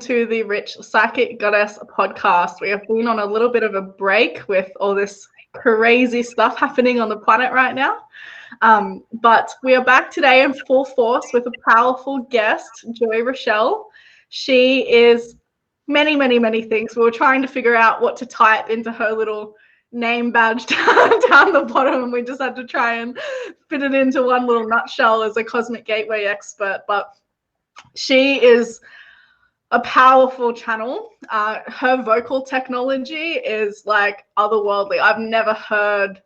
to the Rich Psychic Goddess podcast. We have been on a little bit of a break with all this crazy stuff happening on the planet right now. But we are back today in full force with a powerful guest, Joy Rachelle. She is many, many, many things. We were trying to figure out what to type into her little name badge down the bottom, and we just had to try and fit it into one little nutshell as a cosmic gateway expert. But she is a powerful channel. Her vocal technology is like otherworldly. I've never heard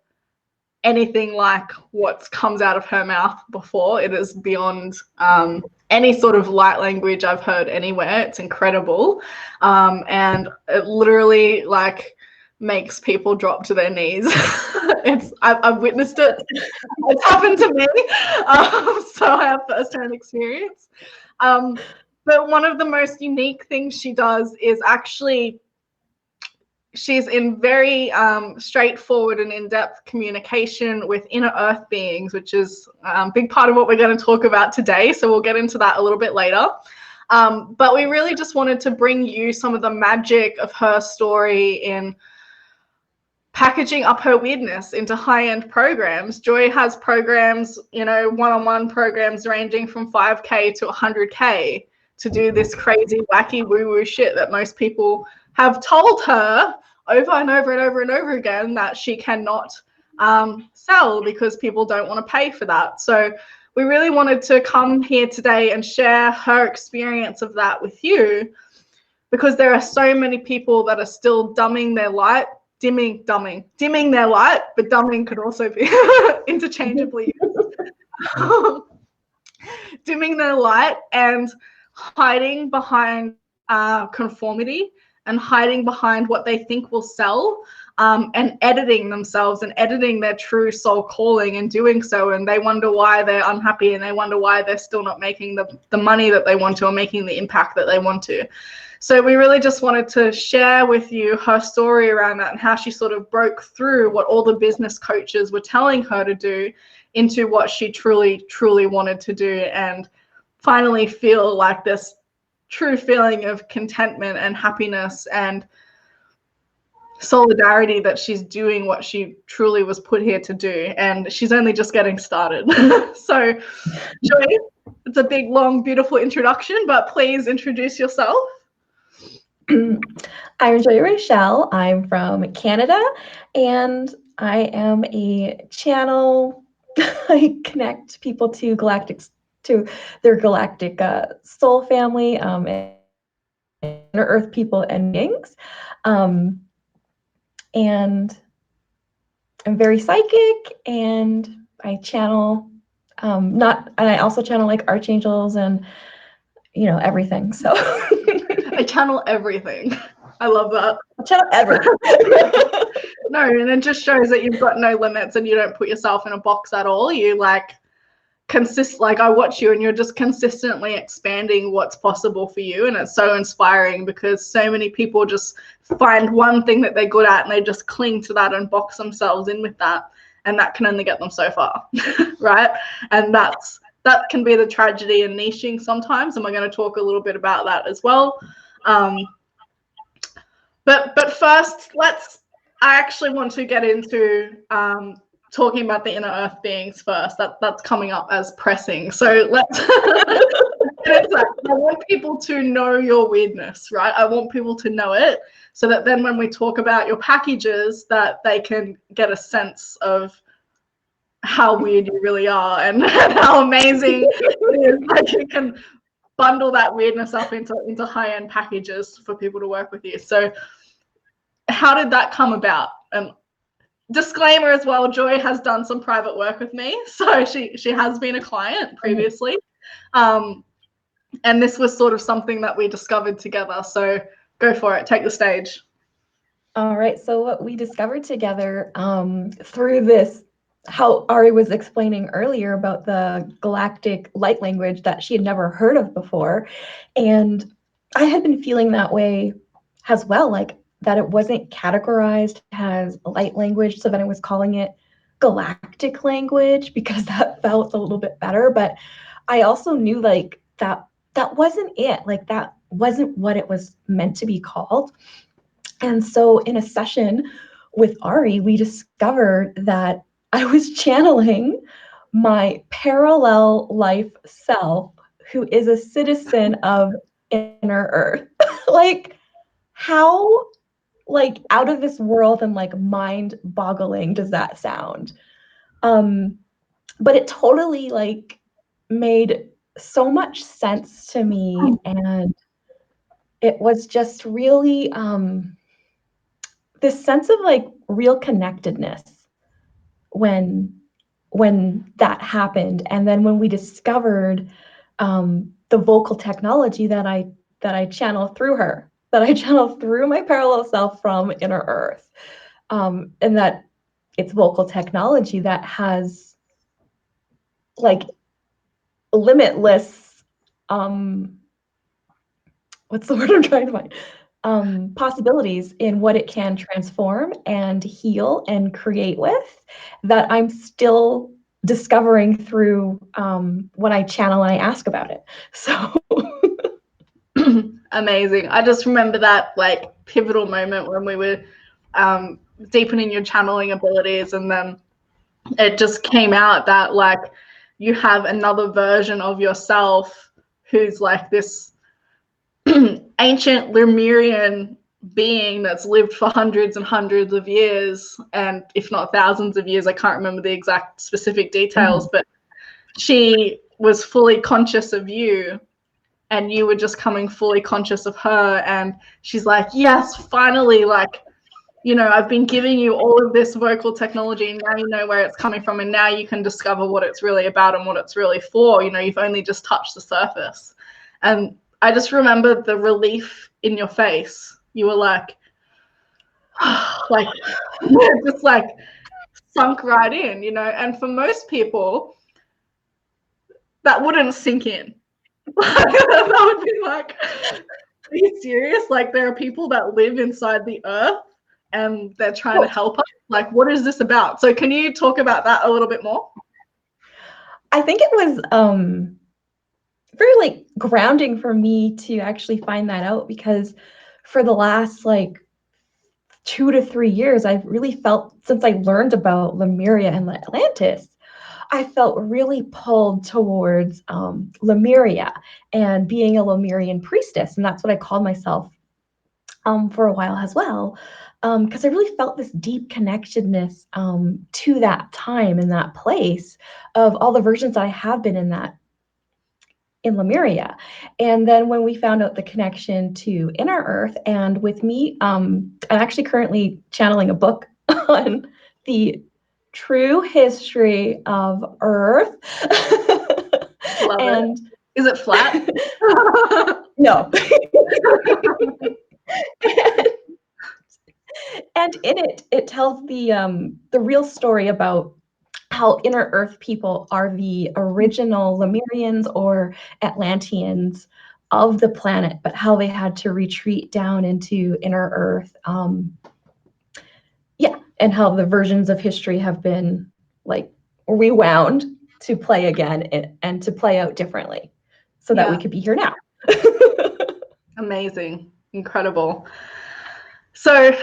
anything like what comes out of her mouth before. It is beyond any sort of light language I've heard anywhere. It's incredible. And it literally like makes people drop to their knees. I've witnessed it. It's happened to me. So I have first-hand experience. But one of the most unique things she does is actually she's in very straightforward and in-depth communication with inner earth beings, which is a big part of what we're going to talk about today. So we'll get into that a little bit later. But we really just wanted to bring you some of the magic of her story in packaging up her weirdness into high-end programs. Joy has programs, you know, one-on-one programs ranging from 5K to 100K to do this crazy, wacky, woo-woo shit that most people have told her over and over and over and over again that she cannot sell because people don't want to pay for that. So we really wanted to come here today and share her experience of that with you, because there are so many people that are still dimming their light, but dumbing could also be interchangeably used. Dimming their light and hiding behind conformity and hiding behind what they think will sell, and editing themselves and editing their true soul calling and doing so. And they wonder why they're unhappy, and they wonder why they're still not making the money that they want to or making the impact that they want to. So we really just wanted to share with you her story around that and how she sort of broke through what all the business coaches were telling her to do into what she truly, truly wanted to do, and finally feel like this true feeling of contentment and happiness and solidarity that she's doing what she truly was put here to do. And she's only just getting started. So Joy, it's a big, long, beautiful introduction, but please introduce yourself. I'm Joy Rachelle. I'm from Canada, and I am a channel. I connect people to their galactic soul family, and earth people and beings. And I'm very psychic, and I channel and I also channel like archangels and everything. So I channel everything. I love that. I channel everything. No, and it just shows that you've got no limits and you don't put yourself in a box at all. You like I watch you and you're just consistently expanding what's possible for you, and it's so inspiring because so many people just find one thing that they're good at and they just cling to that and box themselves in with that, and that can only get them so far. Right? And that can be the tragedy in niching sometimes, and we're going to talk a little bit about that as well. But first, I actually want to get into talking about the inner earth beings first. That's coming up as pressing. So let's I want people to know your weirdness, right? I want people to know it so that then when we talk about your packages, that they can get a sense of how weird you really are and how amazing it is. Like you can bundle that weirdness up into high-end packages for people to work with you. So how did that come about? And disclaimer as well, Joy has done some private work with me, so she has been a client previously, and this was sort of something that we discovered together. So go for it, take the stage. All right, so what we discovered together through this, how Ari was explaining earlier about the galactic light language that she had never heard of before, and I had been feeling that way as well, like that it wasn't categorized as light language, so then I was calling it galactic language because that felt a little bit better. But I also knew like that wasn't it. Like that wasn't what it was meant to be called. And so in a session with Ari, we discovered that I was channeling my parallel life self, who is a citizen of inner earth. Like, how like out of this world and like mind boggling does that sound? But it totally like made so much sense to me, and it was just really this sense of like real connectedness when that happened. And then when we discovered the vocal technology that I channel through her, that I channel through my parallel self from inner earth, and that it's vocal technology that has like limitless what's the word I'm trying to find? Possibilities in what it can transform and heal and create with, that I'm still discovering through when I channel and I ask about it. So amazing. I just remember that like pivotal moment when we were deepening your channeling abilities, and then it just came out that like you have another version of yourself who's like this ancient Lemurian being that's lived for hundreds and hundreds of years, and if not thousands of years. I can't remember the exact specific details, but she was fully conscious of you, and you were just coming fully conscious of her. And she's like, yes, finally, like, you know, I've been giving you all of this vocal technology, and now you know where it's coming from, and now you can discover what it's really about and what it's really for. You know, you've only just touched the surface. And I just remember the relief in your face. You were like, like, just like sunk right in, you know. And for most people, that wouldn't sink in. That would be like, are you serious? Like, there are people that live inside the earth and they're trying to help us. Like, what is this about? So can you talk about that a little bit more? I think it was very like grounding for me to actually find that out, because for the last like 2 to 3 years, I've really felt, since I learned about Lemuria and Atlantis, I felt really pulled towards Lemuria and being a Lemurian priestess. And that's what I called myself for a while as well, because I really felt this deep connectedness to that time and that place of all the versions I have been in Lemuria. And then when we found out the connection to inner earth, and with me, I'm actually currently channeling a book on the true history of earth. Love and it. Is it flat? No. And in it tells the real story about how inner earth people are the original Lemurians or Atlanteans of the planet, but how they had to retreat down into inner earth. And how the versions of history have been like rewound to play again and to play out differently so that we could be here now. Amazing. Incredible. So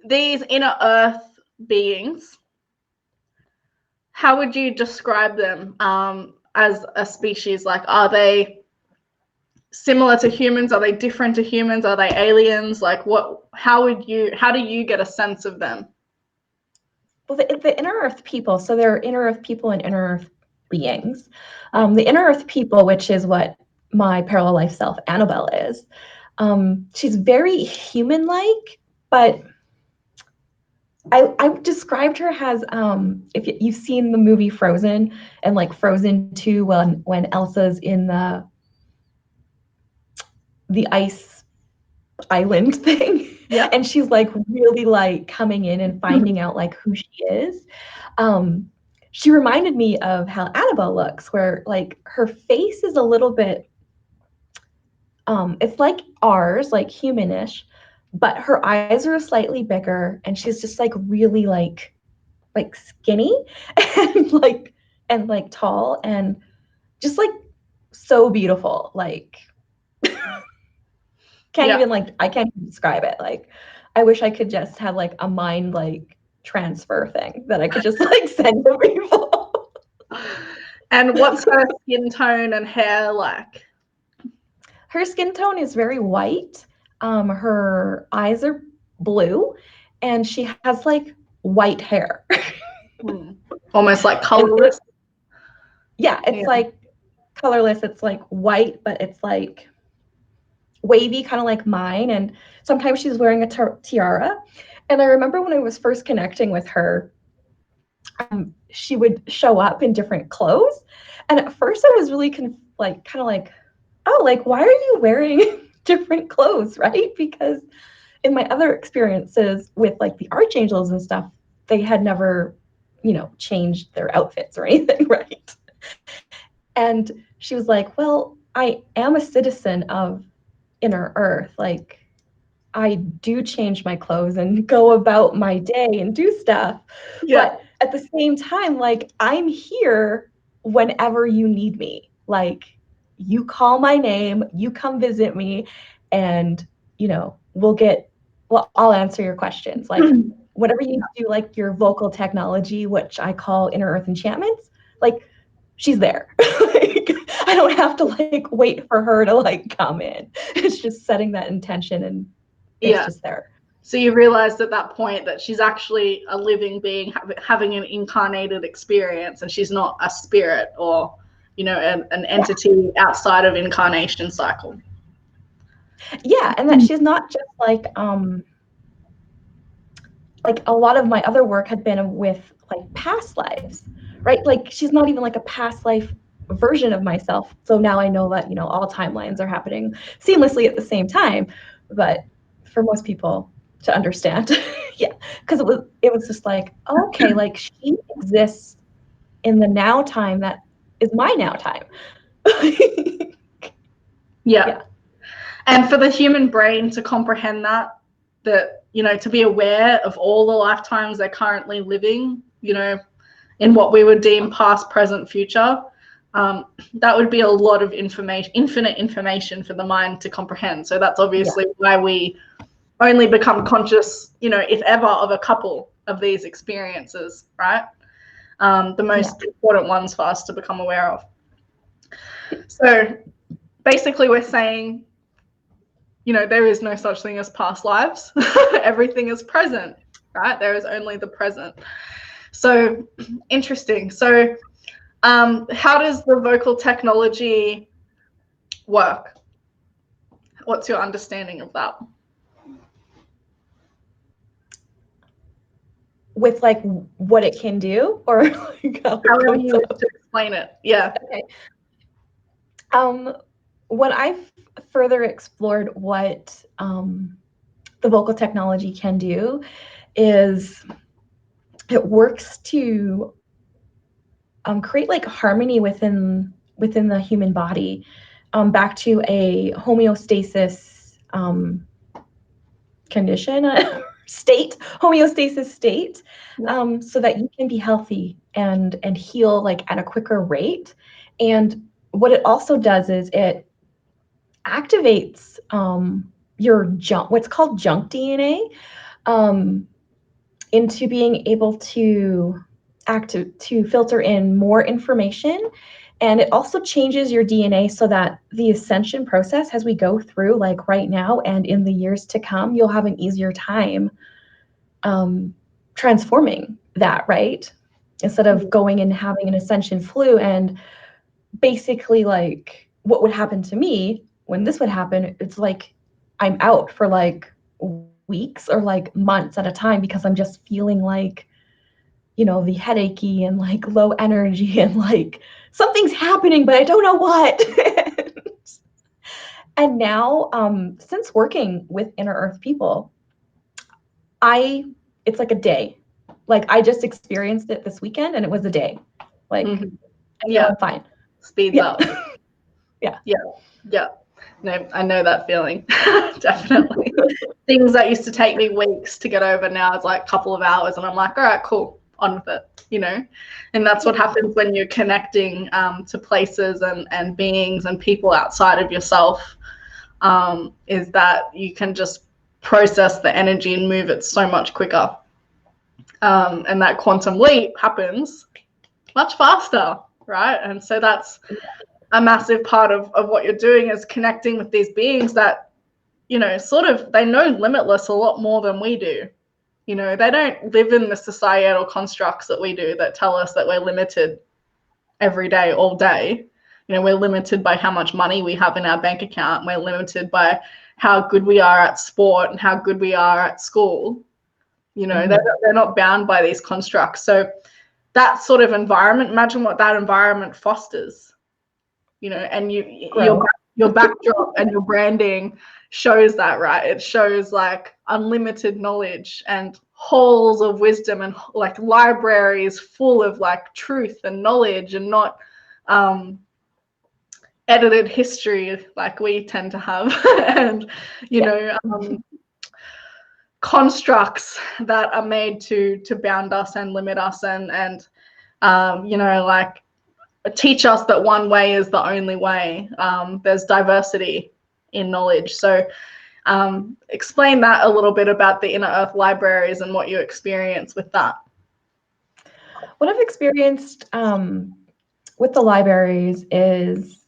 these inner earth beings, how would you describe them as a species? Like, are they similar to humans? Are they different to humans? Are they aliens? Like, how do you get a sense of them? Well, the inner earth people, so there are inner earth people and inner earth beings. The inner earth people, which is what my parallel life self, Annabelle, is, she's very human-like, but I described her as, if you've seen the movie Frozen, and like Frozen 2, when Elsa's in the ice island thing, and she's like really like coming in and finding out like who she is. She reminded me of how Annabelle looks, where like her face is a little bit, it's like ours, like humanish, but her eyes are slightly bigger, and she's just like really like skinny and like tall and just like so beautiful. Like can't even like, I can't even describe it. Like, I wish I could just have like a mind like transfer thing that I could just like send to people. And what's her skin tone and hair like? Her skin tone is very white. Her eyes are blue, and she has like white hair. Almost like colorless. It's like colorless. It's like white, but it's like wavy, kind of like mine. And sometimes she's wearing a tiara. And I remember when I was first connecting with her, she would show up in different clothes. And at first I was really kind of like, oh, like, why are you wearing different clothes, right? Because in my other experiences with like the archangels and stuff, they had never, changed their outfits or anything, right? And she was like, well, I am a citizen of Inner Earth. Like, I do change my clothes and go about my day and do stuff. But at the same time, like, I'm here whenever you need me. Like, you call my name, you come visit me, and, I'll answer your questions. Like, whatever you do, like your vocal technology, which I call Inner Earth enchantments, like, she's there. Like, I don't have to like wait for her to like come in. It's just setting that intention, and it's just there. So you realized at that point that she's actually a living being having an incarnated experience, and she's not a spirit or, an entity outside of incarnation cycle. Yeah, and that she's not just like a lot of my other work had been with like past lives, right? Like, she's not even like a past life version of myself. So now I know that, all timelines are happening seamlessly at the same time. But for most people to understand, because it was just like, okay, like, she exists in the now time that is my now time. And for the human brain to comprehend that, to be aware of all the lifetimes they're currently living, in what we would deem past, present, future, that would be a lot of information, infinite information for the mind to comprehend. So that's obviously why we only become conscious, if ever, of a couple of these experiences, right? The most important ones for us to become aware of. So basically we're saying, there is no such thing as past lives. Everything is present, right? There is only the present. So interesting. So how does the vocal technology work? What's your understanding of that? With like what it can do, or like however you wish to explain it. Yeah. Okay. When I've further explored what the vocal technology can do, is it works to create like harmony within the human body, back to a homeostasis condition, homeostasis state, so that you can be healthy and heal like at a quicker rate. And what it also does is it activates your what's called junk DNA, into being able to filter in more information. And it also changes your DNA so that the ascension process, as we go through, like right now and in the years to come, you'll have an easier time transforming that, right? Instead of going and having an ascension flu. And basically, like, what would happen to me when this would happen, it's like I'm out for like weeks or like months at a time, because I'm just feeling like, the headachy and like low energy and like something's happening, but I don't know what. And now, since working with Inner Earth people, it's like a day. Like, I just experienced it this weekend and it was a day. Like, I'm fine. Speeds up. Yeah. No, I know that feeling. Definitely. Things that used to take me weeks to get over, now it's like a couple of hours and I'm like, all right, cool, on with it, and that's what happens when you're connecting to places and beings and people outside of yourself. is that you can just process the energy and move it so much quicker. And that quantum leap happens much faster, right? And so that's a massive part of what you're doing, is connecting with these beings that, you know, sort of, they know limitless a lot more than we do. You know, they don't live in the societal constructs that we do that tell us that we're limited every day, all day. You know, we're limited by how much money we have in our bank account. We're limited by how good we are at sport and how good we are at school. You know, they're not bound by these constructs. So that sort of environment, imagine what that environment fosters, you know, and your backdrop and your branding shows that, right? It shows like unlimited knowledge and halls of wisdom and like libraries full of like truth and knowledge, and not edited history like we tend to have. And, you know, constructs that are made to bound us and limit us, and you know, like teach us that one way is the only way. There's diversity in knowledge. So explain that a little bit about the Inner Earth libraries and what you experience with that. What I've experienced with the libraries is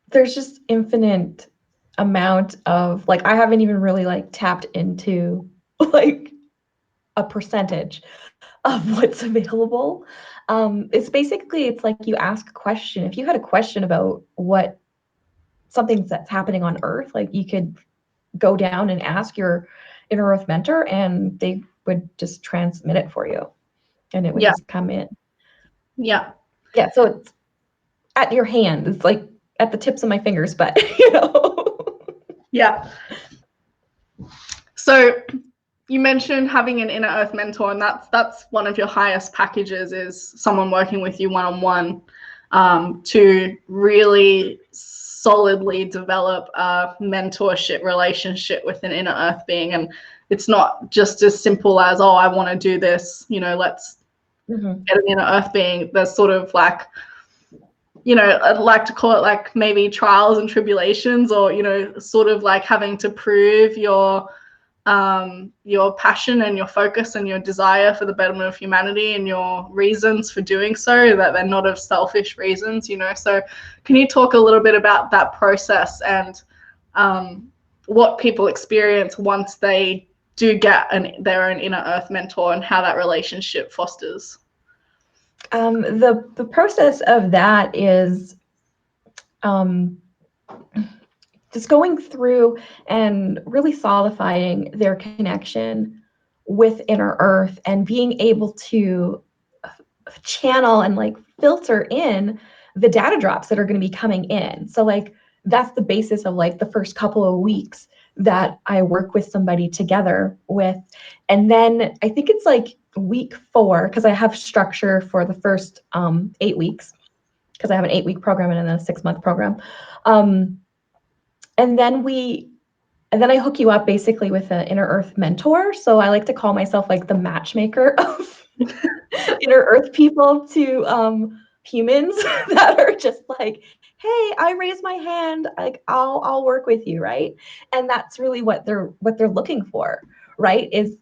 there's just infinite amount of, like, I haven't even really like tapped into like a percentage of what's available. It's basically, it's like you ask a question. If you had a question about what something that's happening on Earth, like you could go down and ask your Inner Earth mentor, and they would just transmit it for you, and it would just come in. Yeah. So it's at your hand. It's like at the tips of my fingers, but you know. Yeah. So you mentioned having an Inner Earth mentor, and that's one of your highest packages, is someone working with you one-on-one to really solidly develop a mentorship relationship with an Inner Earth being. And it's not just as simple as, oh, I want to do this, you know, let's get an Inner Earth being. There's sort of like, you know, I'd like to call it like maybe trials and tribulations, or, you know, sort of like having to prove your passion and your focus and your desire for the betterment of humanity, and your reasons for doing so, that they're not of selfish reasons, you know. So can you talk a little bit about that process and what people experience once they do get their own Inner Earth mentor, and how that relationship fosters? The process of that is just going through and really solidifying their connection with Inner Earth, and being able to channel and like filter in the data drops that are going to be coming in. So like that's the basis of like the first couple of weeks that I work with somebody together with. And then I think it's like week 4, because I have structure for the first 8 weeks, because I have an 8-week program and then a 6-month program. And then I hook you up basically with an Inner Earth mentor. So I like to call myself like the matchmaker of Inner Earth people to humans that are just like, hey, I raise my hand, like I'll work with you, right? And that's really what they're looking for, right? Is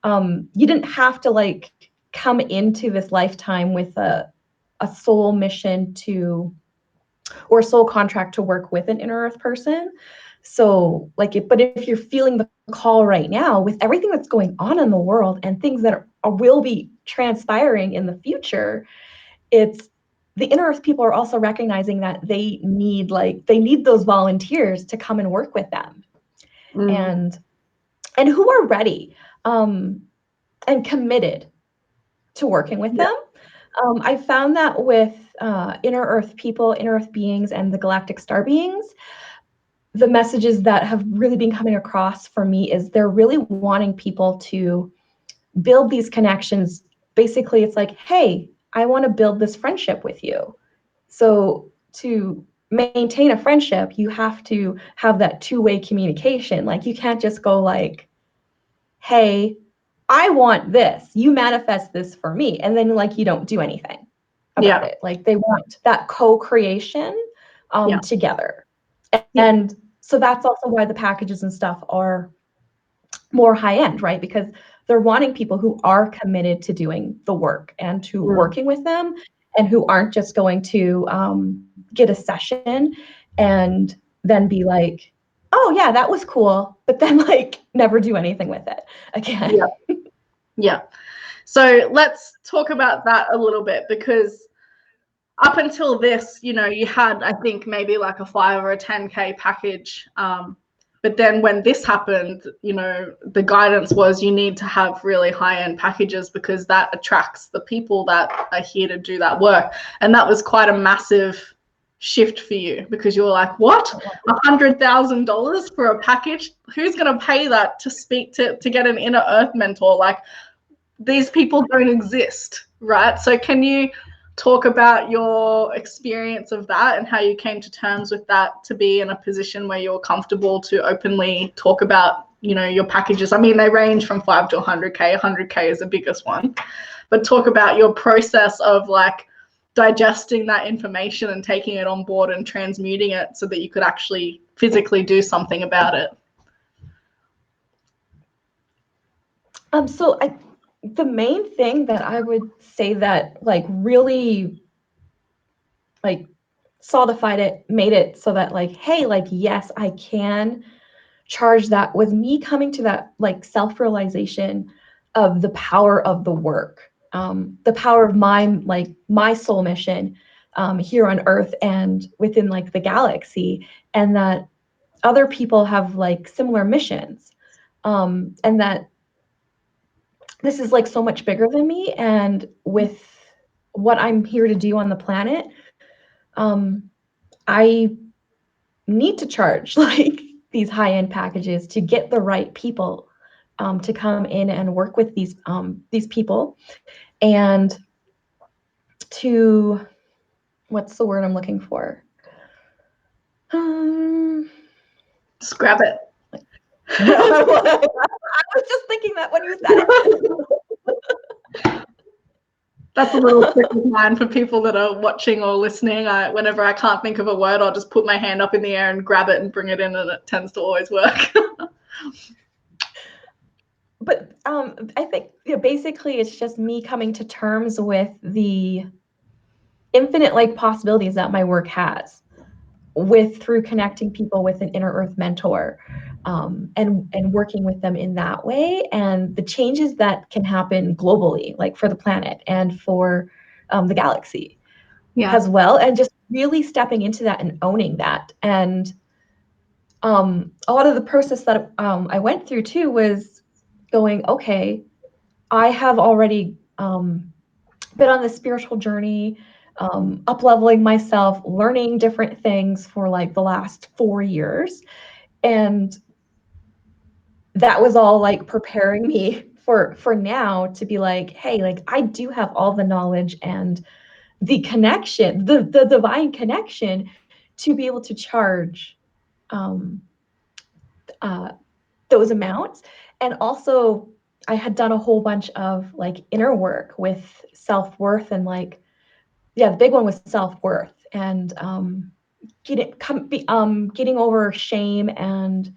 you didn't have to like come into this lifetime with a soul mission to, or soul contract to work with an Inner Earth person. So like, but if you're feeling the call right now with everything that's going on in the world and things that will be transpiring in the future, it's the Inner Earth people are also recognizing that they need those volunteers to come and work with them, and who are ready and committed to working with them. I found that with Inner Earth people, Inner Earth beings, and the galactic star beings, the messages that have really been coming across for me is they're really wanting people to build these connections. Basically, it's like, hey, I want to build this friendship with you. So to maintain a friendship, you have to have that two-way communication. Like you can't just go like, hey, I want this, you manifest this for me, and then like you don't do anything about it. Like they want that co-creation together. And so that's also why the packages and stuff are more high end, right? Because they're wanting people who are committed to doing the work and to working with them, and who aren't just going to get a session and then be like, oh yeah, that was cool, but then like never do anything with it again. Yeah. So let's talk about that a little bit, because up until this, you know, you had, I think, maybe like a 5 or a 10K package. But then when this happened, you know, the guidance was you need to have really high-end packages, because that attracts the people that are here to do that work. And that was quite a massive shift for you, because you were like, what? $100,000 for a package? Who's going to pay that to speak to get an inner earth mentor? Like, these people don't exist, right? So can you talk about your experience of that and how you came to terms with that, to be in a position where you're comfortable to openly talk about, you know, your packages? I mean, they range from 5 to 100K. 100K is the biggest one. But talk about your process of like digesting that information and taking it on board and transmuting it so that you could actually physically do something about it. So the main thing that I would say that like really like solidified it, made it so that like, hey, like, yes, I can charge that, was me coming to that like self-realization of the power of the work, the power of my soul mission here on earth and within like the galaxy, and that other people have like similar missions, and that this is like so much bigger than me, and with what I'm here to do on the planet, I need to charge like these high-end packages to get the right people to come in and work with these people, and to, what's the word I'm looking for? Just grab it. No, I was just thinking that when you said it. That's a little trick of mine for people that are watching or listening. Whenever I can't think of a word, I'll just put my hand up in the air and grab it and bring it in, and it tends to always work. But I think basically it's just me coming to terms with the infinite like possibilities that my work has, through connecting people with an inner earth mentor, and working with them in that way, and the changes that can happen globally, like for the planet and for the galaxy as well, and just really stepping into that and owning that. And a lot of the process that I went through too was going, okay, I have already been on this spiritual journey, up-leveling myself, learning different things for like the last 4 years. And that was all like preparing me for now to be like, hey, like I do have all the knowledge and the connection, the divine connection, to be able to charge those amounts. And also I had done a whole bunch of like inner work with self-worth, and like, the big one was self-worth, and getting over shame, and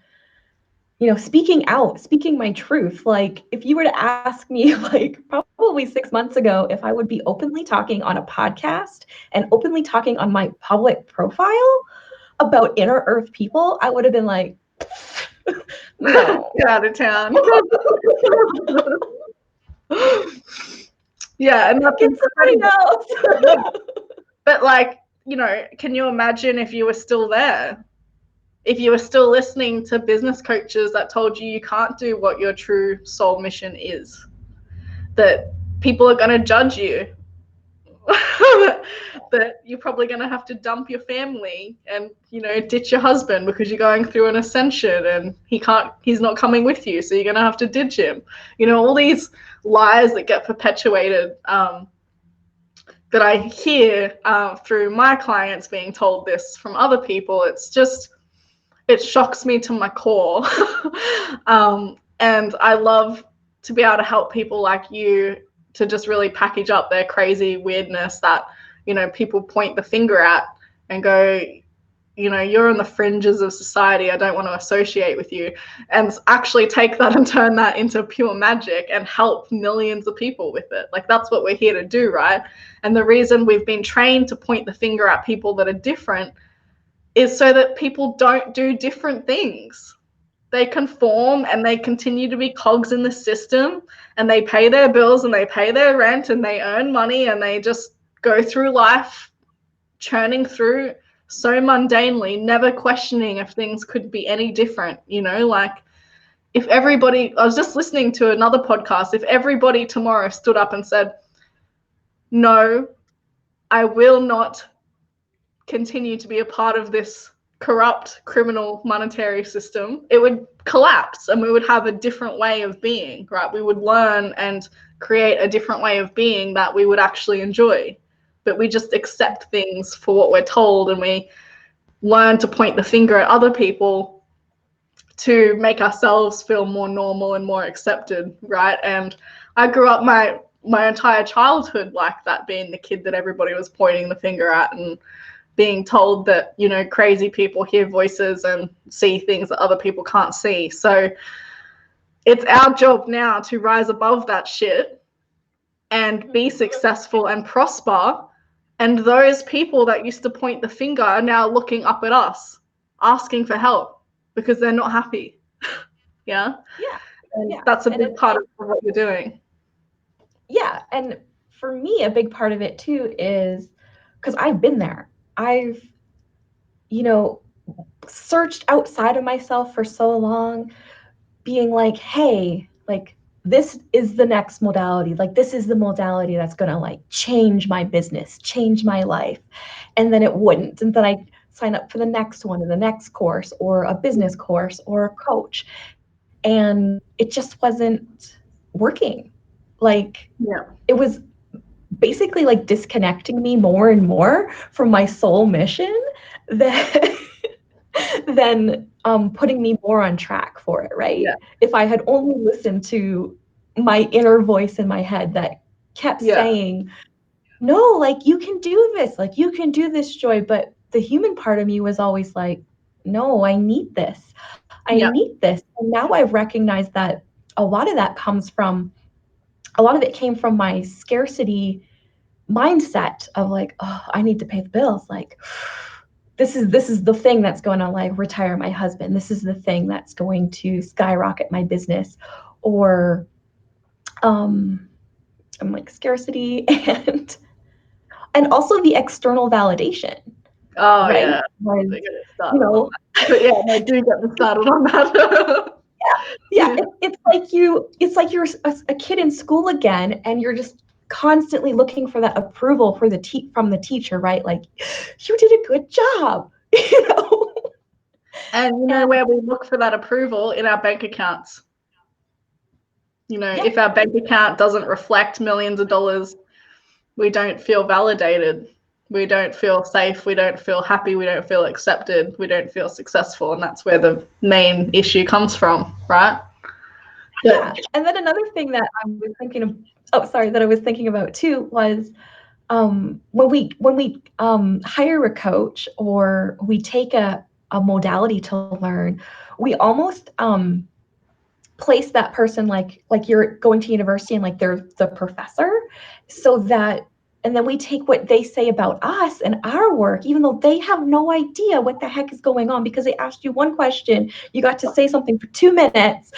speaking out, speaking my truth. Like, if you were to ask me like probably 6 months ago if I would be openly talking on a podcast and openly talking on my public profile about inner earth people, I would have been like, no. Get out of town. Yeah, and that's somebody else. But like, can you imagine if you were still there? If you were still listening to business coaches that told you you can't do what your true soul mission is, that people are going to judge you, that you're probably going to have to dump your family and, ditch your husband because you're going through an ascension and he's not coming with you, so you're going to have to ditch him. All these lies that get perpetuated, that I hear through my clients being told this from other people. It shocks me to my core. And I love to be able to help people like you to just really package up their crazy weirdness that, people point the finger at and go, you're on the fringes of society, I don't want to associate with you, and actually take that and turn that into pure magic and help millions of people with it. Like, that's what we're here to do, right? And the reason we've been trained to point the finger at people that are different is so that people don't do different things. They conform and they continue to be cogs in the system, and they pay their bills and they pay their rent and they earn money, and they just go through life churning through so mundanely, never questioning if things could be any different. Like, if everybody, I was just listening to another podcast, if everybody tomorrow stood up and said, no, I will not continue to be a part of this corrupt criminal monetary system, it would collapse and we would have a different way of being, right? We would learn and create a different way of being that we would actually enjoy. But we just accept things for what we're told, and we learn to point the finger at other people to make ourselves feel more normal and more accepted, right? And I grew up my entire childhood like that, being the kid that everybody was pointing the finger at and being told that, crazy people hear voices and see things that other people can't see. So it's our job now to rise above that shit and be successful and prosper. And those people that used to point the finger are now looking up at us, asking for help because they're not happy. Yeah. And that's a big part of what you're doing. Yeah. And for me, a big part of it too is because I've been there. I've, searched outside of myself for so long, being like, hey, like, this is the next modality. Like, this is the modality that's going to like change my business, change my life. And then it wouldn't. And then I sign up for the next one and the next course or a business course or a coach. And it just wasn't working. Like, it was basically like disconnecting me more and more from my soul mission than putting me more on track for it, right? Yeah. If I had only listened to my inner voice in my head that kept saying, no, like, you can do this, like, you can do this, Joy. But the human part of me was always like, no, I need this. I need this. And now I've recognized that a lot of it came from my scarcity mindset of like, oh, I need to pay the bills. Like, this is the thing that's going to like retire my husband. This is the thing that's going to skyrocket my business. Or I'm like scarcity and also the external validation. Oh, right? Yeah. But yeah, I do get me started on that. Yeah. It's like you're a kid in school again, and you're just constantly looking for that approval from the teacher, right? Like, you did a good job, And where we look for that approval? In our bank accounts. If our bank account doesn't reflect millions of dollars, we don't feel validated. We don't feel safe. We don't feel happy. We don't feel accepted. We don't feel successful. And that's where the main issue comes from, right? Yeah. And then another thing that I was thinking about too was when we hire a coach or we take a modality to learn, we almost place that person like you're going to university and like they're the professor, and then we take what they say about us and our work, even though they have no idea what the heck is going on because they asked you one question, you got to say something for 2 minutes.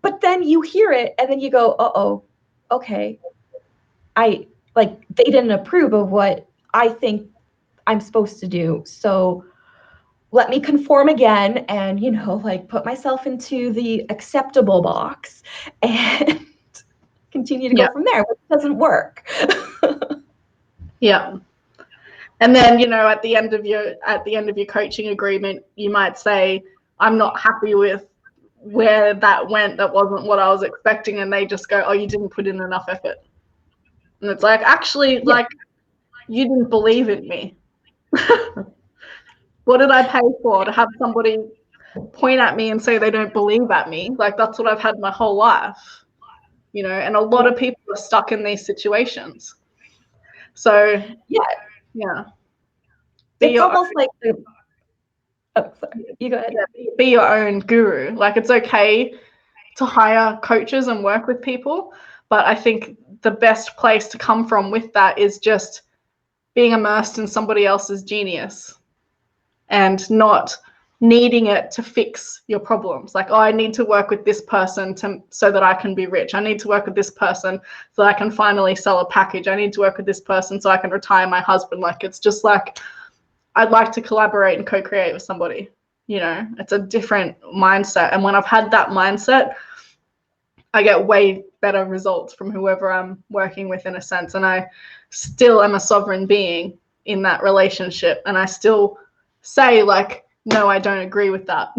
But then you hear it and then you go, uh-oh, okay. They didn't approve of what I think I'm supposed to do. So let me conform again and, put myself into the acceptable box and continue to go from there, which doesn't work. Yeah. And then, at the end of your coaching agreement, you might say, I'm not happy with where that went. That wasn't what I was expecting. And they just go, oh, you didn't put in enough effort. And it's like, actually, like, you didn't believe in me. What did I pay for? To have somebody point at me and say they don't believe at me? Like, that's what I've had my whole life, and a lot of people are stuck in these situations. So, yeah. It's almost like sorry, you go ahead. Be your own guru. Like, it's okay to hire coaches and work with people, but I think the best place to come from with that is just being immersed in somebody else's genius and not needing it to fix your problems. Like, oh, I need to work with this person so that I can be rich. I need to work with this person so that I can finally sell a package. I need to work with this person so I can retire my husband. Like, it's just like, I'd like to collaborate and co-create with somebody. You know, it's a different mindset. And when I've had that mindset, I get way better results from whoever I'm working with, in a sense. And I still am a sovereign being in that relationship. And I still say, like, no, I don't agree with that.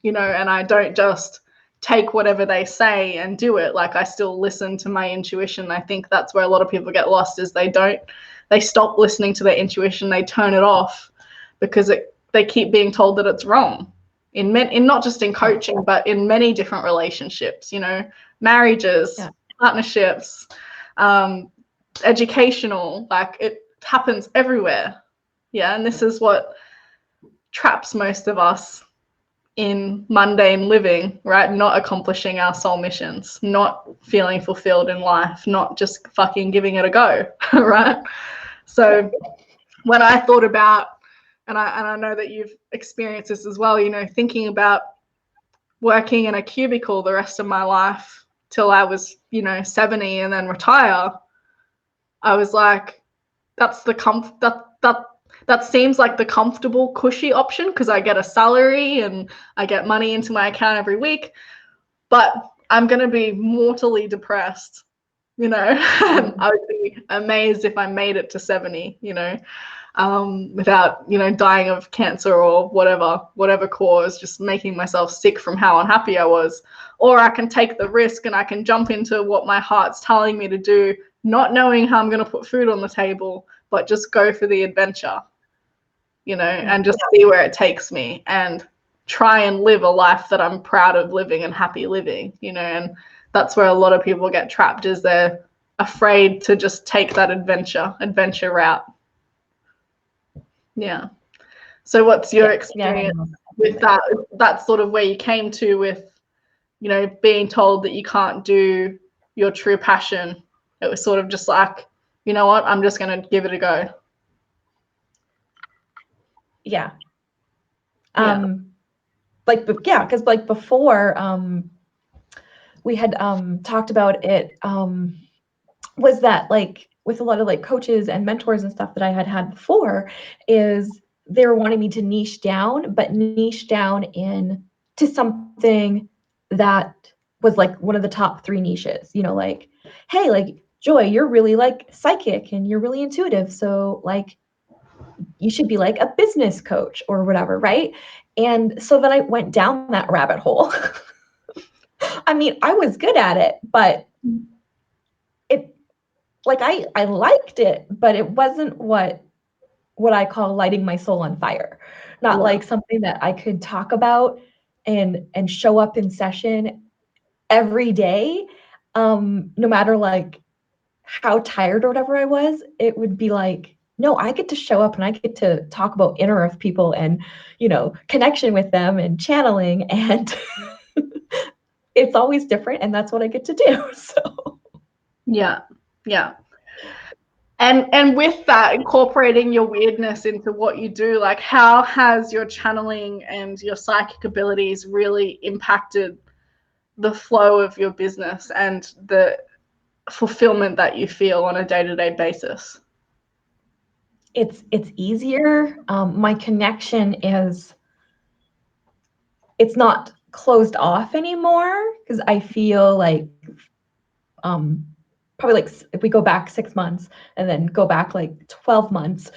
You know, and I don't just take whatever they say and do it. Like, I still listen to my intuition. I think that's where a lot of people get lost, is they stop listening to their intuition. They turn it off because they keep being told that it's wrong. In not just in coaching, but in many different relationships, you know, marriages, partnerships, educational, like, it happens everywhere. Yeah. And this is what traps most of us in mundane living, right? Not accomplishing our soul missions, not feeling fulfilled in life, not just fucking giving it a go, right? So when I thought about, and I know that you've experienced this as well, you know, thinking about working in a cubicle the rest of my life till I was, you know, 70 and then retire, I was like, that's the that seems like the comfortable, cushy option, because I get a salary and I get money into my account every week, but I'm going to be mortally depressed, you know. I would be amazed if I made it to 70, you know, without, you know, dying of cancer or whatever cause, just making myself sick from how unhappy I was. Or I can take the risk and I can jump into what my heart's telling me to do, not knowing how I'm going to put food on the table, but just go for the adventure, you know, and just see where it takes me and try and live a life that I'm proud of living and happy living, you know. And that's where a lot of people get trapped, is they're afraid to just take that adventure route. Yeah. So what's your experience with that? That's sort of where you came to with, you know, being told that you can't do your true passion. It was sort of just like, you know what, I'm just going to give it a go. Yeah. Because like before, we had talked about it, was that, like, with a lot of like coaches and mentors and stuff that I had before, is they were wanting me to niche down, but niche down into something that was like one of the top 3 niches, you know, like, hey, like, Joy, you're really like psychic and you're really intuitive, so like you should be like a business coach or whatever, right? And so then I went down that rabbit hole. I mean, I was good at it, but it, like, I liked it, but it wasn't what I call lighting my soul on fire. Not like something that I could talk about and show up in session every day, no matter like how tired or whatever I was. It would be like, no, I get to show up and I get to talk about inner earth people and, you know, connection with them and channeling, and it's always different, and that's what I get to do. So yeah. And with that, incorporating your weirdness into what you do, like, how has your channeling and your psychic abilities really impacted the flow of your business and the fulfillment that you feel on a day-to-day basis? it's easier. My connection is, it's not closed off anymore, because I feel like probably like if we go back 6 months and then go back like 12 months,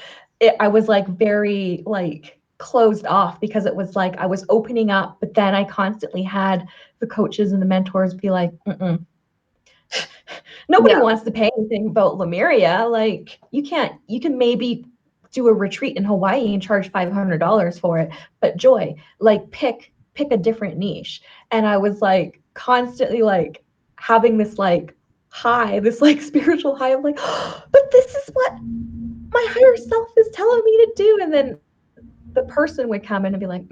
I was like very like closed off, because it was like I was opening up, but then I constantly had the coaches and the mentors be like, nobody wants to pay anything about Lemuria. Like, you can maybe do a retreat in Hawaii and charge $500 for it, but Joy, like, pick a different niche. And I was like constantly like having this like high, this like spiritual high of like, oh, but this is what my higher self is telling me to do. And then the person would come in and be like,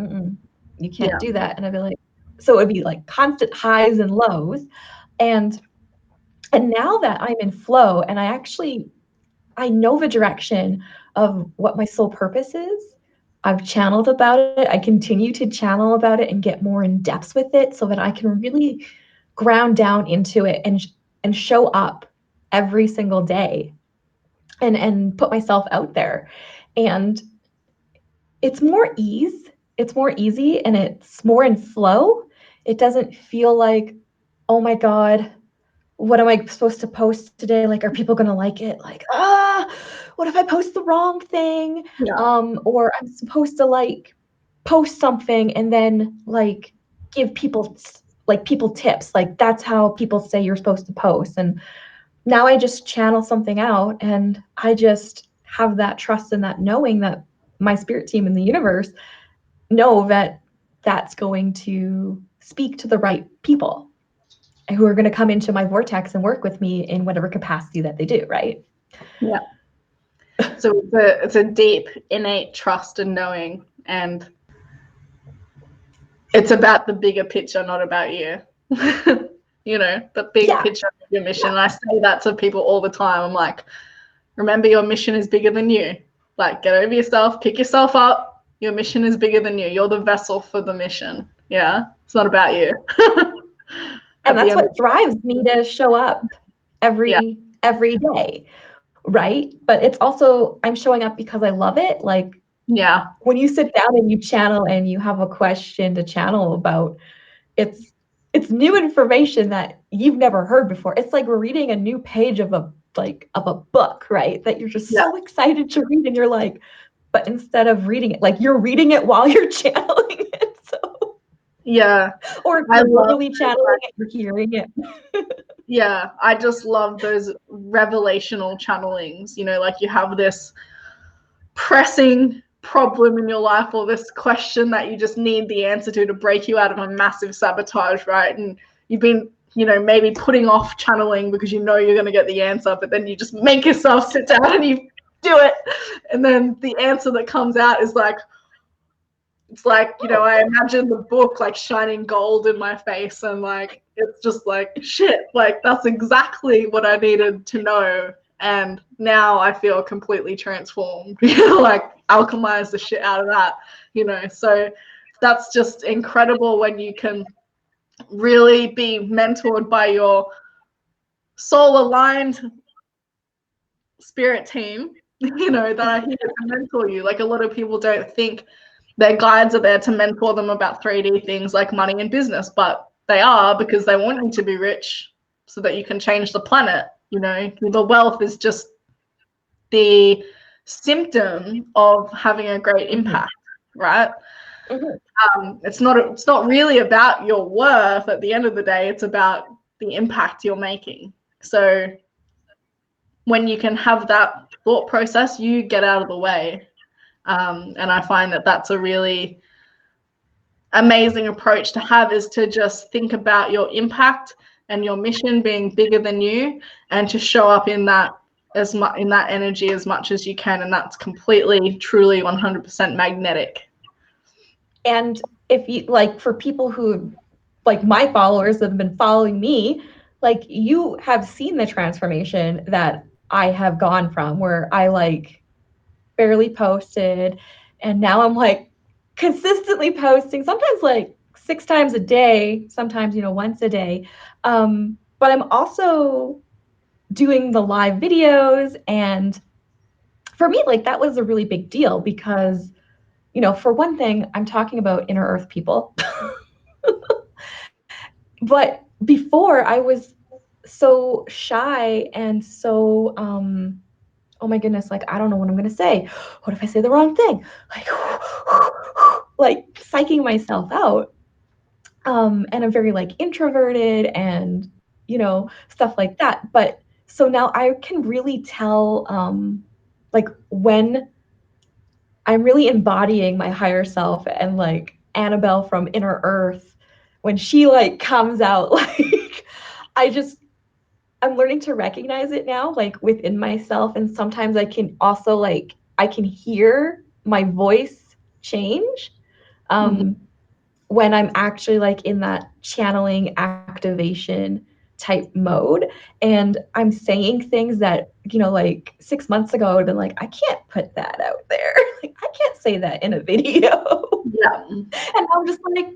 you can't do that. And I'd be like, so it would be like constant highs and lows. And now that I'm in flow and I know the direction of what my soul purpose is, I've channeled about it. I continue to channel about it and get more in depth with it so that I can really ground down into it and show up every single day and put myself out there. And it's more easy and it's more in flow. It doesn't feel like, oh my God, what am I supposed to post today? Like, are people going to like it? Like, what if I post the wrong thing? Or I'm supposed to like post something and then like give people tips. Like, that's how people say you're supposed to post. And now I just channel something out and I just have that trust and that knowing that my spirit team in the universe know that that's going to speak to the right people who are going to come into my vortex and work with me in whatever capacity that they do, right? Yeah. So it's a deep, innate trust and knowing, and it's about the bigger picture, not about you. The big picture of your mission. And I say that to people all the time. I'm like, remember, your mission is bigger than you. Like, get over yourself, pick yourself up. Your mission is bigger than you. You're the vessel for the mission. Yeah, it's not about you. And that's what drives me to show up every day, right? But it's also, I'm showing up because I love it. Like, when you sit down and you channel and you have a question to channel about, it's new information that you've never heard before. It's like we're reading a new page of a book, right? That you're just so excited to read, and you're like, but instead of reading it, like, you're reading it while you're channeling it. So or if you're literally channeling it, you're hearing it. I just love those revelational channelings. Like, you have this pressing problem in your life or this question that you just need the answer to break you out of a massive sabotage, right? And you've been maybe putting off channeling because you're going to get the answer, but then you just make yourself sit down and you do it, and then the answer that comes out is like, it's like, I imagine the book like shining gold in my face, and like, it's just like, shit, like, that's exactly what I needed to know. And now I feel completely transformed, like, alchemize the shit out of that, So that's just incredible when you can really be mentored by your soul-aligned spirit team, that are here to mentor you. Like, a lot of people don't think their guides are there to mentor them about 3D things like money and business, but they are, because they want you to be rich so that you can change the planet. The wealth is just the symptom of having a great impact, right? It's not really about your worth at the end of the day. It's about the impact you're making. So when you can have that thought process, you get out of the way. And I find that that's a really amazing approach to have, is to just think about your impact and your mission being bigger than you, and to show up in that in that energy as much as you can. And that's completely, truly 100% magnetic. And if you like, for people who like my followers have been following me, like, you have seen the transformation that I have gone from, where I like barely posted, and now I'm like consistently posting, sometimes like 6 times a day, sometimes once a day. But I'm also doing the live videos, and for me, like, that was a really big deal because for one thing, I'm talking about inner earth people. But before, I was so shy and so oh my goodness, like, I don't know what I'm going to say. What if I say the wrong thing? Like psyching myself out. And I'm very like introverted and, stuff like that. But so now I can really tell, like, when I'm really embodying my higher self, and like Annabelle from Inner Earth, when she like comes out, like, I just I'm learning to recognize it now, like within myself. And sometimes I can also like, I can hear my voice change when I'm actually like in that channeling activation type mode. And I'm saying things that, you know, like 6 months ago, I would have been like, I can't put that out there. Like, I can't say that in a video. Yeah. And I'm just like,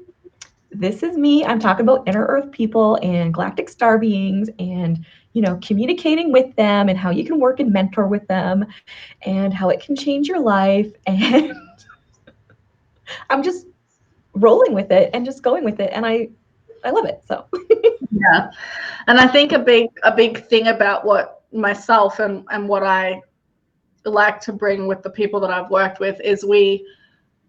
this is me. I'm talking about inner earth people and galactic star beings and, you know, communicating with them and how you can work and mentor with them and how it can change your life. And I'm just rolling with it and just going with it. And I love it. So Yeah. And I think a big thing about what myself and what I like to bring with the people that I've worked with is we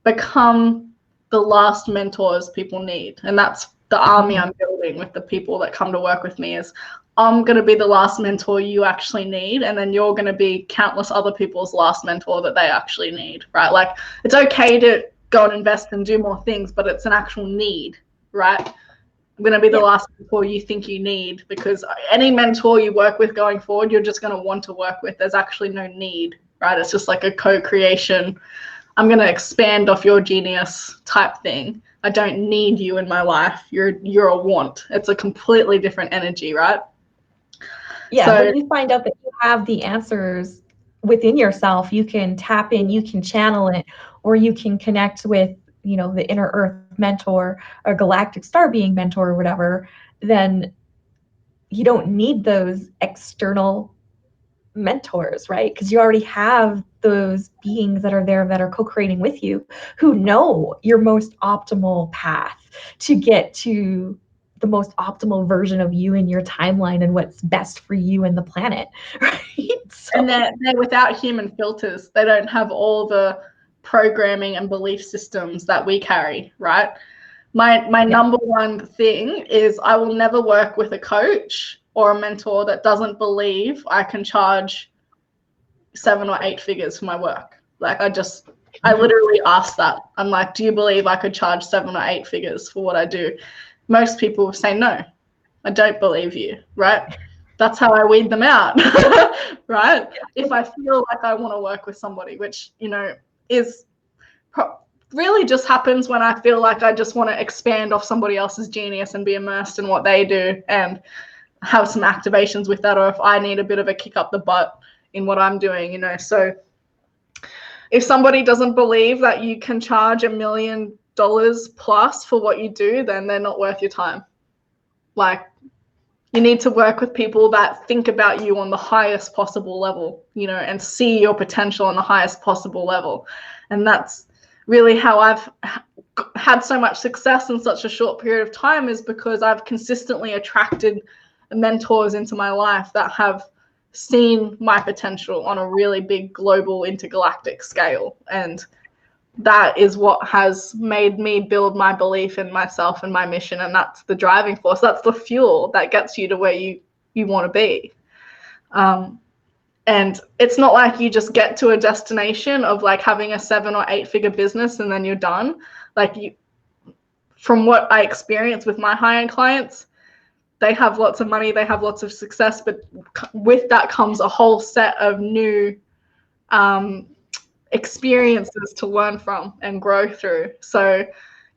become the last mentors people need. And that's the army I'm building with the people that come to work with me is I'm going to be the last mentor you actually need. And then you're going to be countless other people's last mentor that they actually need, right? Like it's okay to go and invest and do more things, but it's an actual need, right? I'm going to be the last mentor you think you need, because any mentor you work with going forward, you're just going to want to work with. There's actually no need, right? It's just like a co-creation. I'm going to expand off your genius type thing. I don't need you in my life. You're a want. It's a completely different energy, right? Yeah, so when you find out that you have the answers within yourself, you can tap in, you can channel it, or you can connect with, you know, the inner earth mentor or galactic star being mentor or whatever, then you don't need those external mentors, right? Because you already have those beings that are there that are co-creating with you who know your most optimal path to get to the most optimal version of you in your timeline and what's best for you and the planet, right? So, and they're without human filters. They don't have all the programming and belief systems that we carry, right? My number one thing is I will never work with a coach or a mentor that doesn't believe I can charge 7 or 8 figures for my work. Like I literally ask that. I'm like, do you believe I could charge 7 or 8 figures for what I do? Most people say no. I don't believe you, right? That's how I weed them out, right? If I feel like I want to work with somebody, which, you know, is really just happens when I feel like I just want to expand off somebody else's genius and be immersed in what they do and have some activations with that, or if I need a bit of a kick up the butt in what I'm doing, you know. So if somebody doesn't believe that you can charge $1 million plus for what you do, then they're not worth your time. Like, you need to work with people that think about you on the highest possible level, you know, and see your potential on the highest possible level. And that's really how I've had so much success in such a short period of time, is because I've consistently attracted mentors into my life that have seen my potential on a really big global intergalactic scale. And that is what has made me build my belief in myself and my mission. And that's the driving force. That's the fuel that gets you to where you want to be. And it's not like you just get to a destination of like having a 7 or 8 figure business and then you're done. Like, from what I experience with my high-end clients, they have lots of money, they have lots of success, but with that comes a whole set of new experiences to learn from and grow through. So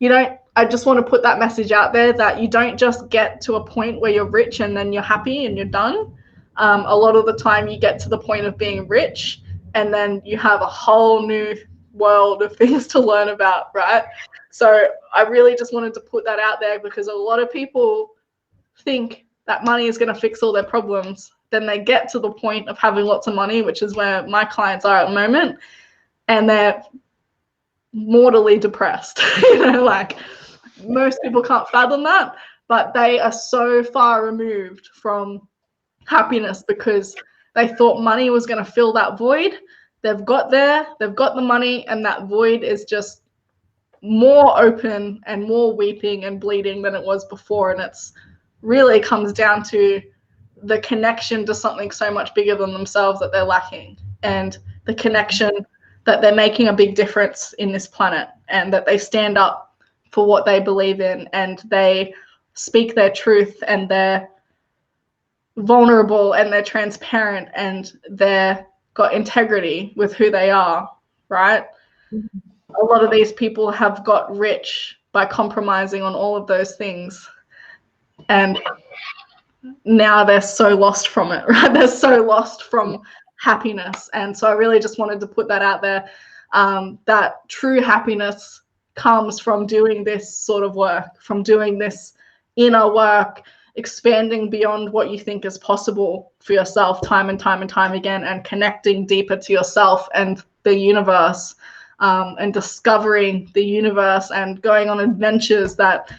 I just want to put that message out there, that you don't just get to a point where you're rich and then you're happy and you're done. A lot of the time you get to the point of being rich and then you have a whole new world of things to learn about, right? So I really just wanted to put that out there, because a lot of people think that money is going to fix all their problems. Then they get to the point of having lots of money, which is where my clients are at the moment, and they're mortally depressed. Like, most people can't fathom that, but they are so far removed from happiness because they thought money was going to fill that void. They've got there, they've got the money, and that void is just more open and more weeping and bleeding than it was before. And it's really comes down to the connection to something so much bigger than themselves that they're lacking, and the connection that they're making a big difference in this planet, and that they stand up for what they believe in, and they speak their truth, and they're vulnerable and they're transparent and they're got integrity with who they are, right? A lot of these people have got rich by compromising on all of those things, and now they're so lost from it, right? They're so lost from happiness. And so I really just wanted to put that out there, that true happiness comes from doing this sort of work, from doing this inner work, expanding beyond what you think is possible for yourself time and time and time again, and connecting deeper to yourself and the universe, and discovering the universe and going on adventures that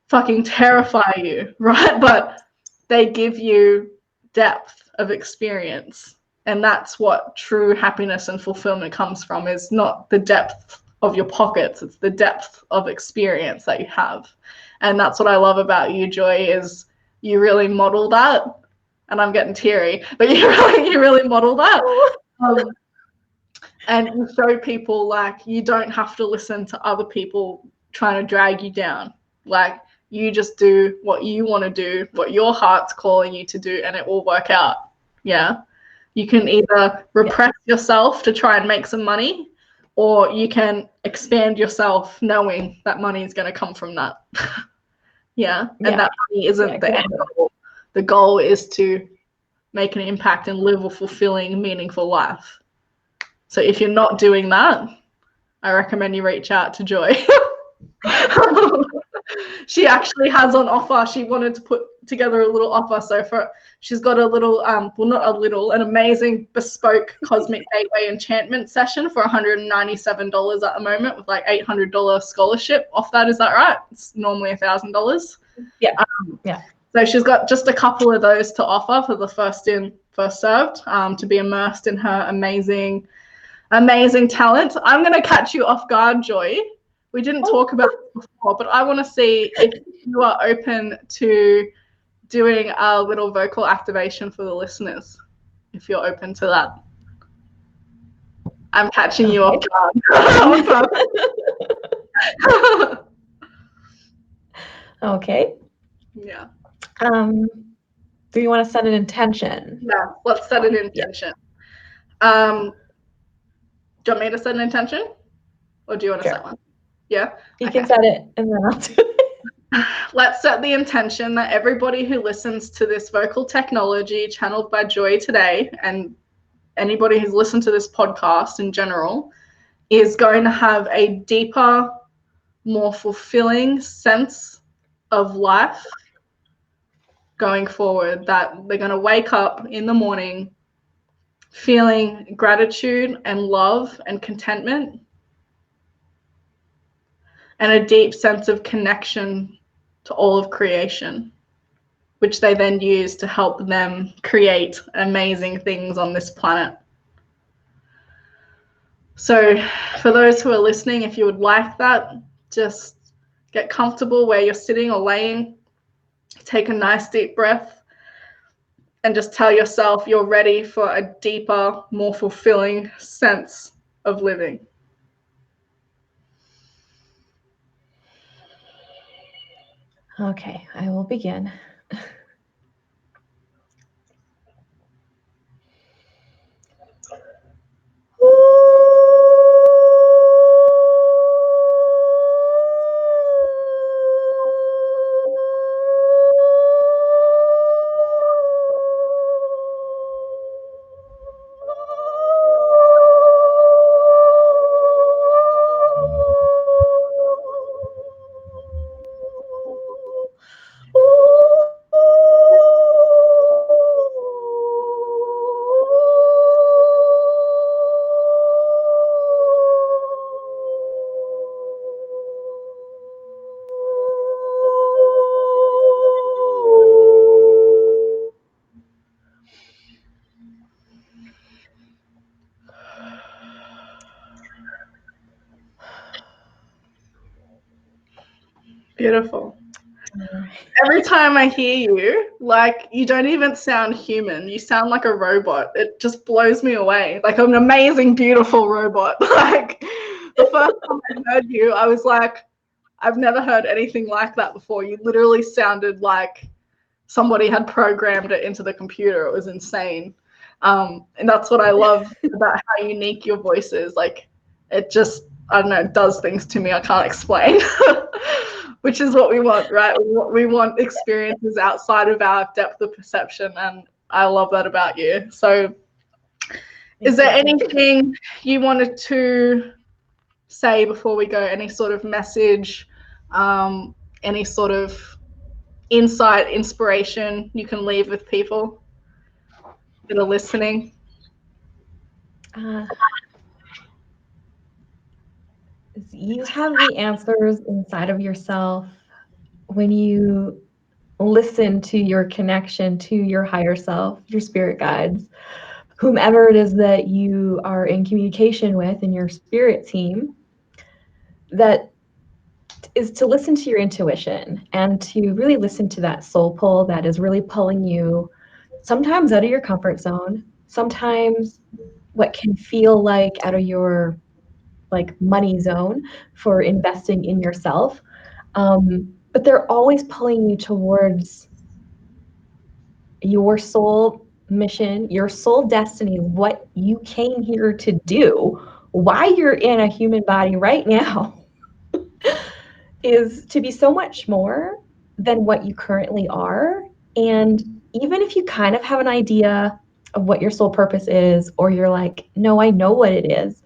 fucking terrify you, right? But they give you depth of experience. And that's what true happiness and fulfillment comes from, is not the depth of your pockets, it's the depth of experience that you have. And that's what I love about you, Joy, is you really model that. And I'm getting teary, but you really model that. And you show people, like, you don't have to listen to other people trying to drag you down. Like, you just do what you want to do, what your heart's calling you to do, and it will work out. Yeah. You can either repress yourself to try and make some money, or you can expand yourself knowing that money is going to come from that. Yeah. And that money isn't the end goal. The goal is to make an impact and live a fulfilling, meaningful life. So if you're not doing that, I recommend you reach out to Joy. She actually has on offer, she wanted to put together a little offer. So she's got a little, well, not a little, an amazing bespoke cosmic gateway enchantment session for $197 at the moment, with like $800 scholarship off that. Is that right? It's normally $1,000. Yeah. So she's got just a couple of those to offer for the first in, first served, to be immersed in her amazing talent. I'm going to catch you off guard, Joy. We didn't talk about it before, but I want to see if you are open to doing a little vocal activation for the listeners, if you're open to that. I'm catching you off guard. Okay. Yeah. Do you want to set an intention? Yeah, let's set an intention. Do you want me to set an intention? Or do you want to set one? Yeah? You can set it, and then I'll do it. Let's set the intention that everybody who listens to this vocal technology channeled by Joy today, and anybody who's listened to this podcast in general, is going to have a deeper, more fulfilling sense of life going forward, that they're going to wake up in the morning feeling gratitude and love and contentment, and a deep sense of connection to all of creation, which they then use to help them create amazing things on this planet. So for those who are listening, if you would like that, just get comfortable where you're sitting or laying, take a nice deep breath, and just tell yourself you're ready for a deeper, more fulfilling sense of living. Okay, I will begin. Beautiful. Every time I hear you, like, you don't even sound human. You sound like a robot. It just blows me away. Like, an amazing, beautiful robot. Like, the first time I heard you, I was like, I've never heard anything like that before. You literally sounded like somebody had programmed it into the computer. It was insane. And that's what I love about how unique your voice is. Like, it just, I don't know, it does things to me I can't explain, which is what we want, right? We want experiences outside of our depth of perception, and I love that about you. So is there anything you wanted to say before we go? Any sort of message, any sort of insight, inspiration you can leave with people that are listening? You have the answers inside of yourself when you listen to your connection to your higher self, your spirit guides, whomever it is that you are in communication with in your spirit team. That is to listen to your intuition and to really listen to that soul pull that is really pulling you sometimes out of your comfort zone, sometimes what can feel like out of your like money zone for investing in yourself. But they're always pulling you towards your soul mission, your soul destiny, what you came here to do, why you're in a human body right now is to be so much more than what you currently are. And even if you kind of have an idea of what your soul purpose is, or you're like, no, I know what it is,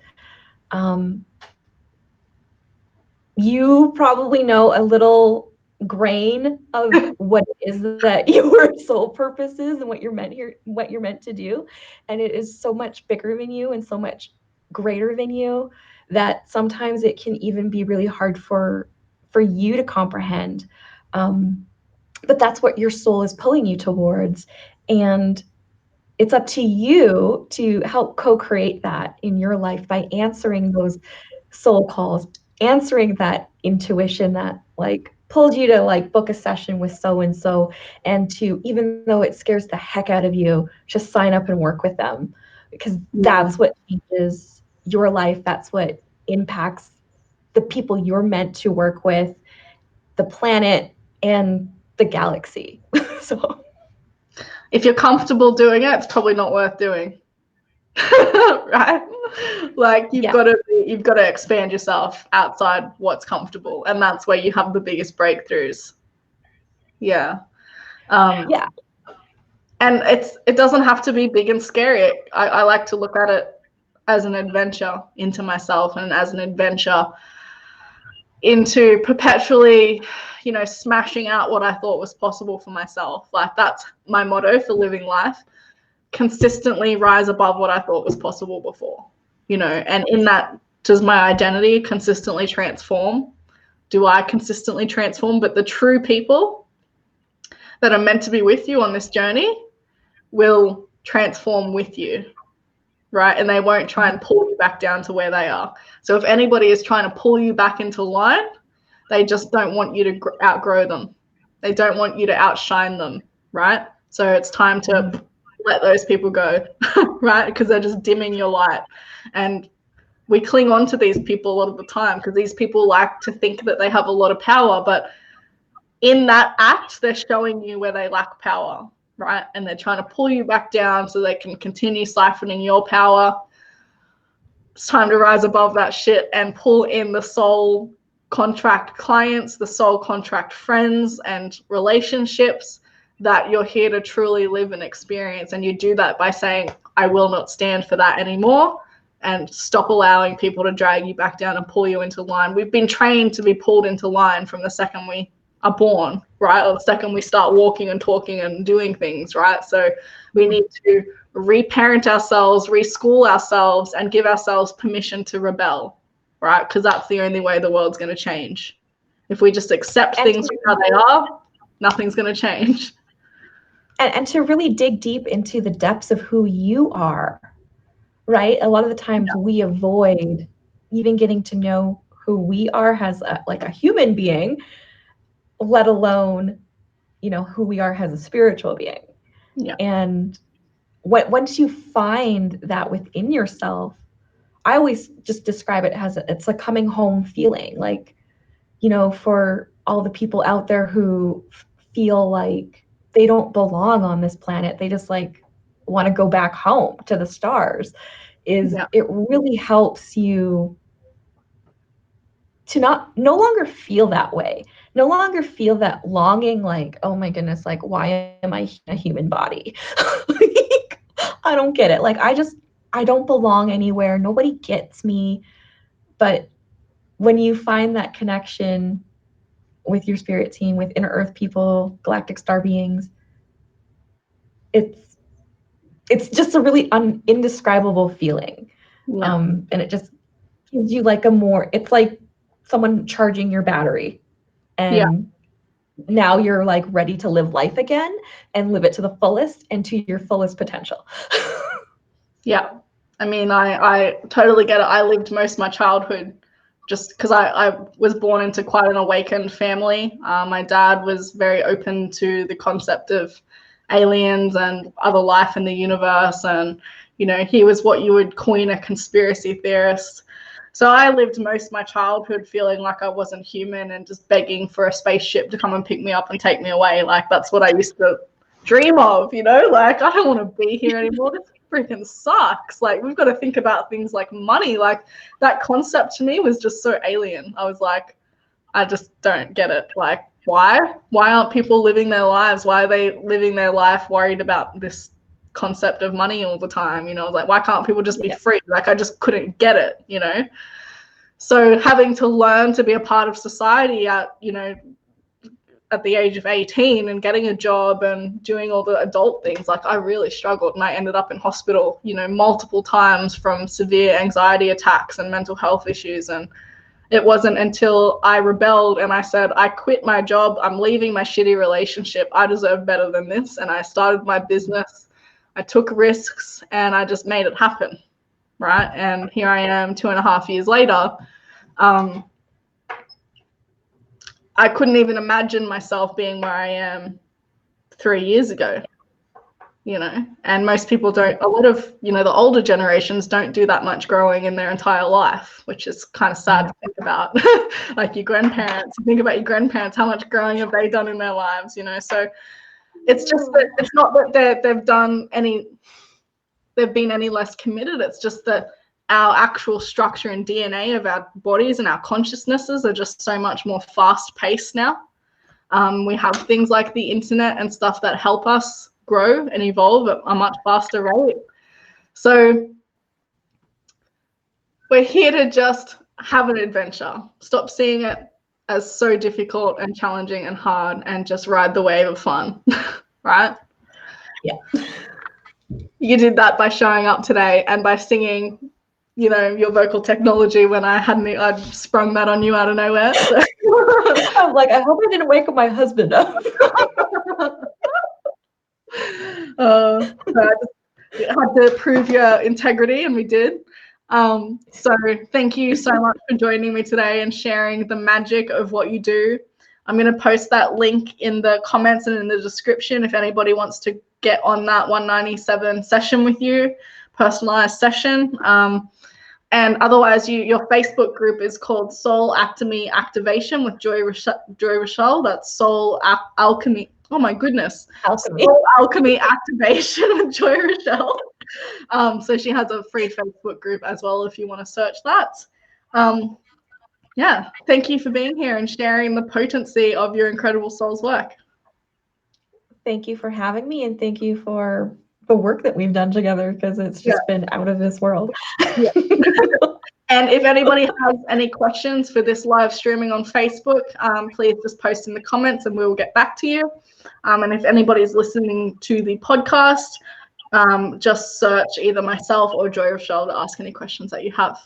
you probably know a little grain of what it is that your soul purpose is and what you're meant here, what you're meant to do. And it is so much bigger than you and so much greater than you that sometimes it can even be really hard for you to comprehend. But that's what your soul is pulling you towards. And it's up to you to help co-create that in your life by answering those soul calls, answering that intuition that like pulled you to like book a session with so and so, and to, even though it scares the heck out of you, just sign up and work with them, because that's what changes your life. That's what impacts the people you're meant to work with, the planet and the galaxy. So if you're comfortable doing it, it's probably not worth doing. Right? Like, you've got to expand yourself outside what's comfortable, and that's where you have the biggest breakthroughs. Yeah. And it doesn't have to be big and scary. I like to look at it as an adventure into myself, and as an adventure into perpetually, you know, smashing out what I thought was possible for myself. Like, that's my motto for living life. Consistently rise above what I thought was possible before, you know, and in that, does my identity consistently transform? Do I consistently transform? But the true people that are meant to be with you on this journey will transform with you, right? And they won't try and pull you back down to where they are. So if anybody is trying to pull you back into line, they just don't want you to outgrow them. They don't want you to outshine them, right? So it's time to let those people go, right? Because they're just dimming your light. And we cling on to these people a lot of the time because these people like to think that they have a lot of power, but in that act, they're showing you where they lack power, right? And they're trying to pull you back down so they can continue siphoning your power. It's time to rise above that shit and pull in the soul contract clients, the soul contract friends and relationships that you're here to truly live and experience. And you do that by saying, I will not stand for that anymore, and stop allowing people to drag you back down and pull you into line. We've been trained to be pulled into line from the second we are born, right? Or the second we start walking and talking and doing things, right? So we need to reparent ourselves, reschool ourselves, and give ourselves permission to rebel, right? Because that's the only way the world's going to change. If we just accept things for how they are, nothing's going to change. And to really dig deep into the depths of who you are, right? A lot of the times we avoid even getting to know who we are as a human being, let alone, you know, who we are as a spiritual being. Yeah. And once you find that within yourself, I always just describe it as it's a coming home feeling. Like, you know, for all the people out there who feel like they don't belong on this planet. They just like want to go back home to the stars. It really helps you to no longer feel that way. No longer feel that longing like, oh my goodness, like why am I in a human body? Like, I don't get it. Like I don't belong anywhere. Nobody gets me. But when you find that connection with your spirit team, with inner earth people, galactic star beings, it's just a really indescribable feeling. And it just gives you like it's like someone charging your battery, and now you're like ready to live life again and live it to the fullest and to your fullest potential. Yeah. I mean, I totally get it. I lived most of my childhood just because I was born into quite an awakened family. My dad was very open to the concept of aliens and other life in the universe. And, you know, he was what you would coin a conspiracy theorist. So I lived most of my childhood feeling like I wasn't human and just begging for a spaceship to come and pick me up and take me away. Like, that's what I used to dream of, you know? Like, I don't want to be here anymore. This freaking sucks. Like, we've got to think about things like money. Like, that concept to me was just so alien. I was like, I just don't get it. Like, why aren't people living their lives? Why are they living their life worried about this concept of money all the time? You know, like, why can't people just be free? Like, I just couldn't get it, you know? So having to learn to be a part of society at, you know, at the age of 18 and getting a job and doing all the adult things, like, I really struggled, and I ended up in hospital, you know, multiple times from severe anxiety attacks and mental health issues. And it wasn't until I rebelled and I said, I quit my job, I'm leaving my shitty relationship, I deserve better than this. And I started my business, I took risks, and I just made it happen, right? And here I am 2.5 years later. I couldn't even imagine myself being where I am 3 years ago, you know, and most people don't, a lot of, you know, the older generations don't do that much growing in their entire life, which is kind of sad to think about. Like your grandparents, think about your grandparents, how much growing have they done in their lives, you know? So it's just that it's not that they've been any less committed. It's just that our actual structure and DNA of our bodies and our consciousnesses are just so much more fast-paced now. We have things like the internet and stuff that help us grow and evolve at a much faster rate. So we're here to just have an adventure. Stop seeing it as so difficult and challenging and hard, and just ride the wave of fun, right? Yeah. You did that by showing up today and by singing, you know, your vocal technology when I'd sprung that on you out of nowhere. So. I'm like, I hope I didn't wake my husband up. So I just had to prove your integrity, and we did. So thank you so much for joining me today and sharing the magic of what you do. I'm going to post that link in the comments and in the description if anybody wants to get on that 197 session with you, personalized session. And otherwise, your Facebook group is called Soul Alchemy Activation with Joy Rachelle. That's Soul Alchemy. Oh my goodness. Alchemy. Soul Alchemy Activation with Joy Rachelle. So she has a free Facebook group as well if you want to search that. Yeah, thank you for being here and sharing the potency of your incredible soul's work. Thank you for having me, and thank you for the work that we've done together, because it's just been out of this world. Yeah. And if anybody has any questions for this live streaming on Facebook, please just post in the comments and we'll get back to you. And if anybody's listening to the podcast, just search either myself or Joy Rachelle to ask any questions that you have.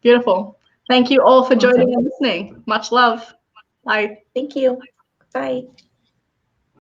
Beautiful. Thank you all for joining and listening. Much love. Bye. Thank you. Bye.